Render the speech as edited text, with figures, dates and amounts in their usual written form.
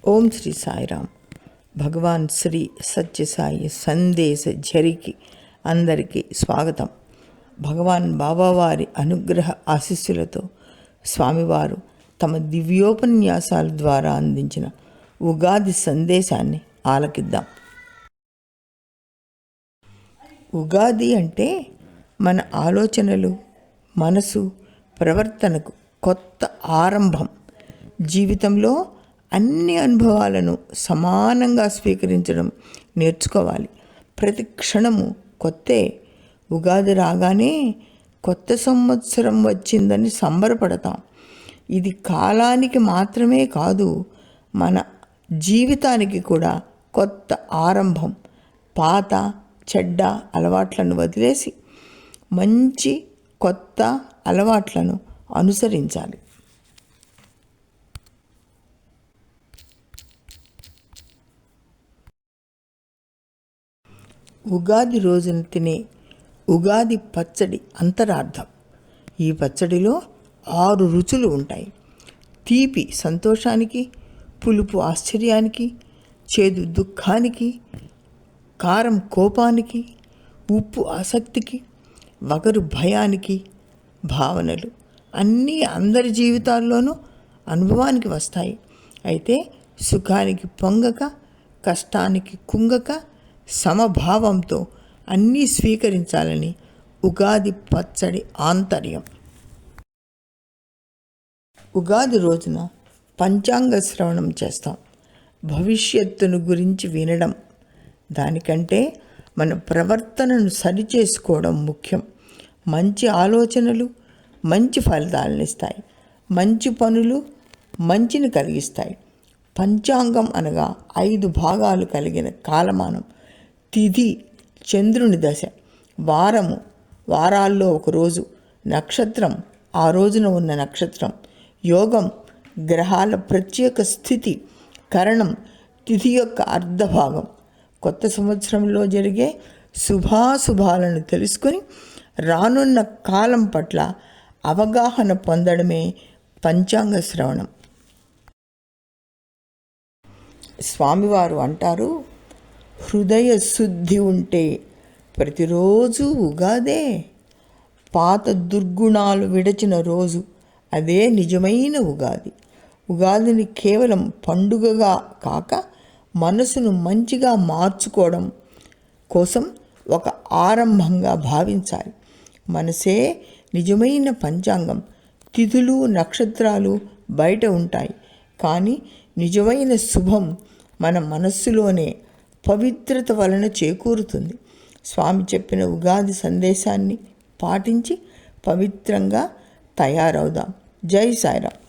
ఓం శ్రీ సాయిరామ్. భగవాన్ శ్రీ సత్యసాయి సందేశ ఝరికి అందరికీ స్వాగతం. భగవాన్ బాబావారి అనుగ్రహ ఆశీస్సులతో స్వామివారు తమ దివ్యోపన్యాసాల ద్వారా అందించిన ఉగాది సందేశాన్ని ఆలకిద్దాం. ఉగాది అంటే మన ఆలోచనలు, మనసు, ప్రవర్తనకు కొత్త ఆరంభం. జీవితంలో అన్ని అనుభవాలను సమానంగా స్వీకరించడం నేర్చుకోవాలి. ప్రతి క్షణము కొత్తే. ఉగాది రాగానే కొత్త సంవత్సరం వచ్చిందని సంబరపడతాం. ఇది కాలానికి మాత్రమే కాదు, మన జీవితానికి కూడా కొత్త ఆరంభం. పాత చెడ్డ అలవాట్లను వదిలేసి మంచి కొత్త అలవాట్లను అనుసరించాలి. ఉగాది రోజున తినే ఉగాది పచ్చడి అంతరార్థం. ఈ పచ్చడిలో 6 రుచులు ఉంటాయి. తీపి సంతోషానికి, పులుపు ఆశ్చర్యానికి, చేదు దుఃఖానికి, కారం కోపానికి, ఉప్పు ఆసక్తికి, వగరు భయానికి. భావనలు అన్నీ అందరి జీవితాల్లోనూ అనుభవానికి వస్తాయి. అయితే సుఖానికి పొంగక, కష్టానికి కుంగక సమభావంతో అన్నీ స్వీకరించాలని ఉగాది పచ్చడి ఆంతర్యం. ఉగాది రోజున పంచాంగ శ్రవణం చేస్తాం. భవిష్యత్తును గురించి వినడం దానికంటే మన ప్రవర్తనను సరిచేసుకోవడం ముఖ్యం. మంచి ఆలోచనలు మంచి ఫలితాలను ఇస్తాయి. మంచి పనులు మంచిని కలిగిస్తాయి. పంచాంగం అనగా 5 భాగాలు కలిగిన కాలమానం. తిథి చంద్రుని దశ, వారము వారాల్లో ఒక రోజు, నక్షత్రం ఆ రోజున ఉన్న నక్షత్రం, యోగం గ్రహాల ప్రత్యేక స్థితి, కరణం తిథి యొక్క అర్ధభాగం. కొత్త సంవత్సరంలో జరిగే శుభాశుభాలను తెలుసుకొని రానున్న కాలం పట్ల అవగాహన పొందడమే పంచాంగ శ్రవణం. స్వామివారు అంటారు, హృదయ శుద్ధి ఉంటే ప్రతిరోజు ఉగాదే. పాత దుర్గుణాలు విడచిన రోజు అదే నిజమైన ఉగాది. ఉగాదిని కేవలం పండుగగా కాక మనసును మంచిగా మార్చుకోవడం కోసం ఒక ఆరంభంగా భావించాలి. మనసే నిజమైన పంచాంగం. తిథులు నక్షత్రాలు బయట ఉంటాయి, కానీ నిజమైన శుభం మన మనస్సులోనే పవిత్రత వలన చేకూరుతుంది. స్వామి చెప్పిన ఉగాది సందేశాన్ని పాటించి పవిత్రంగా తయారవుదాం. జై సాయిరామ్.